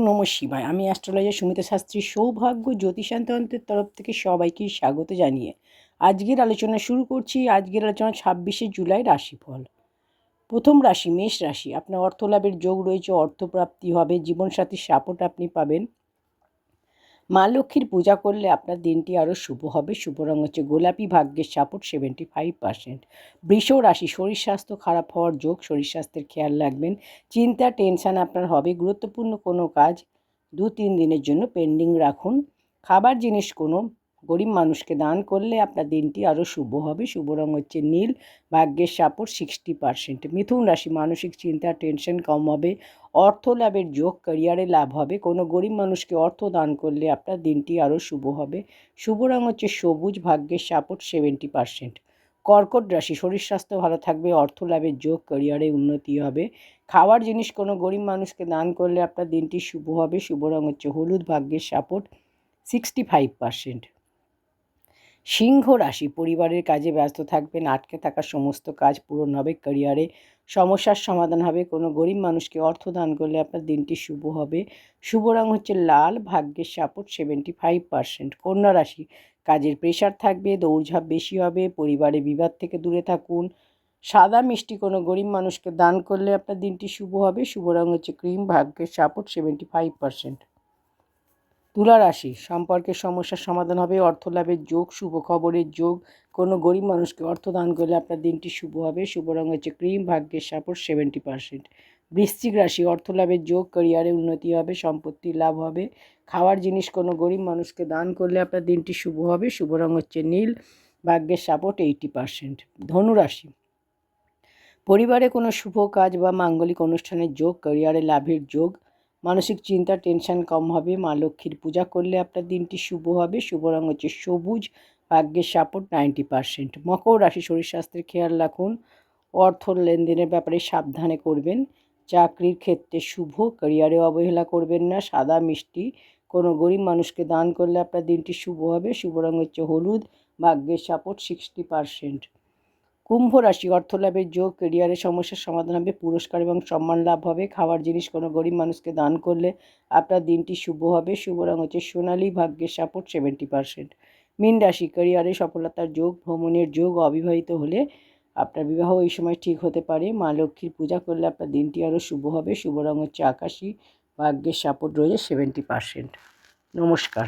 নমঃ শিবায়। আমি অ্যাস্ট্রোলজার সুমিতা শাস্ত্রী। সৌভাগ্য জ্যোতিষান্তন্ত্রের তরফ থেকে সবাইকে স্বাগত জানিয়ে আজকের আলোচনা শুরু করছি। আজকের আলোচনা 26শে জুলাই রাশিফল। প্রথম রাশি মেষ রাশি। আপনার অর্থলাভের যোগ রয়েছে, অর্থপ্রাপ্তি হবে, জীবনসাথীর সাপোর্ট আপনি পাবেন। মা লক্ষ্মীর পূজা করলে আপনার দিনটি আরও শুভ হবে। শুভ রঙ হচ্ছে গোলাপি, ভাগ্যের সাপোর্ট 75%। বৃষ রাশি। শরীর স্বাস্থ্য খারাপ হওয়ার যোগ, শরীর স্বাস্থ্যের খেয়াল রাখবেন। চিন্তা টেনশান আপনার হবে। গুরুত্বপূর্ণ কোনো কাজ 2-3 দিনের জন্য পেন্ডিং রাখুন। খাবার জিনিস কোনো গরিব মানুষকে দান করলে আপনার দিনটি আরও শুভ হবে। শুভ রঙ হচ্ছে নীল, ভাগ্যের সাপোর্ট 60%। মিথুন রাশি। মানসিক চিন্তা টেনশন কম হবে, অর্থ লাভের যোগ, ক্যারিয়ারে লাভ হবে। কোনো গরিব মানুষকে অর্থ দান করলে আপনার দিনটি আরও শুভ হবে। শুভ রঙ হচ্ছে সবুজ, ভাগ্যের সাপোর্ট 70%। কর্কট রাশি। শরীর স্বাস্থ্য ভালো থাকবে, অর্থ লাভের যোগ, ক্যারিয়ারে উন্নতি হবে। খাওয়ার জিনিস কোনো গরিব মানুষকে দান করলে আপনার দিনটি শুভ হবে। শুভ রঙ হচ্ছে হলুদ, ভাগ্যের সাপোর্ট 65%। সিংহ রাশি। পরিবারের কাজে ব্যস্ত থাকবেন, আটকে থাকা সমস্ত কাজ পূরণ হবে। ক্যারিয়ারে সমস্যার সমাধান হবে। কোনো গরিব মানুষকে অর্থ দান করলে আপনার দিনটি শুভ হবে। শুভ রঙ হচ্ছে লাল, ভাগ্যের সাপোর্ট 75%। কন্যা রাশি। কাজের প্রেশার থাকবে, দৌড়ঝাঁপ বেশি হবে, পরিবারে বিবাদ থেকে দূরে থাকুন। সাদা মিষ্টি কোনো গরিব মানুষকে দান করলে আপনার দিনটি শুভ হবে। শুভ রঙ হচ্ছে ক্রিম, ভাগ্যের সাপোর্ট 75%। তুলা রাশি। সম্পর্কের সমস্যার সমাধান হবে, অর্থ লাভের যোগ, শুভ খবরের যোগ। কোনো গরিব মানুষকে অর্থ দান করলে আপনার দিনটি শুভ হবে। শুভ রঙ হচ্ছে ক্রিম, ভাগ্যের সাপোর্ট 70%। বৃশ্চিক রাশি। অর্থ লাভের যোগ, ক্যারিয়ারে উন্নতি হবে, সম্পত্তি লাভ হবে। খাওয়ার জিনিস কোনো গরিব মানুষকে দান করলে আপনার দিনটি শুভ হবে। শুভ রঙ হচ্ছে নীল, ভাগ্যের সাপোর্ট 80%। ধনু রাশি। পরিবারে কোনো শুভ কাজ বা মাঙ্গলিক অনুষ্ঠানের যোগ, ক্যারিয়ারে লাভের যোগ। মানসিক চিন্তা টেনশন কম হবে। মা লক্ষ্মীর পূজা করলে আপনার দিনটি শুভ হবে। শুভ রঙ হচ্ছে সবুজ, ভাগ্যের সাপোর্ট 90%। মকর রাশি। শরীর স্বাস্থ্যের খেয়াল রাখুন, অর্থ লেনদেনের ব্যাপারে সাবধানে করবেন। চাকরির ক্ষেত্রে শুভ, ক্যারিয়ারে অবহেলা করবেন না। সাদা মিষ্টি কোনো গরিব মানুষকে দান করলে আপনার দিনটি শুভ হবে। শুভ রঙ হচ্ছে হলুদ, ভাগ্যের সাপোর্ট 60%। কুম্ভ রাশি। অর্থলাভের যোগ, ক্যারিয়ারের সমস্যার সমাধান হবে, পুরস্কার এবং সম্মান লাভ হবে। খাওয়ার জিনিস কোনো গরিব মানুষকে দান করলে আপনার দিনটি শুভ হবে। শুভ রঙ হচ্ছে সোনালী, ভাগ্যের সাপোর্ট 70%। মীন রাশি। ক্যারিয়ারে সফলতার যোগ, ভ্রমণের যোগ। অবিবাহিত হলে আপনার বিবাহ এই সময় ঠিক হতে পারে। মা লক্ষ্মীর পূজা করলে আপনার দিনটি আরও শুভ হবে। শুভ রঙ হচ্ছে আকাশী, ভাগ্যের সাপোর্ট রয়েছে 70%। নমস্কার।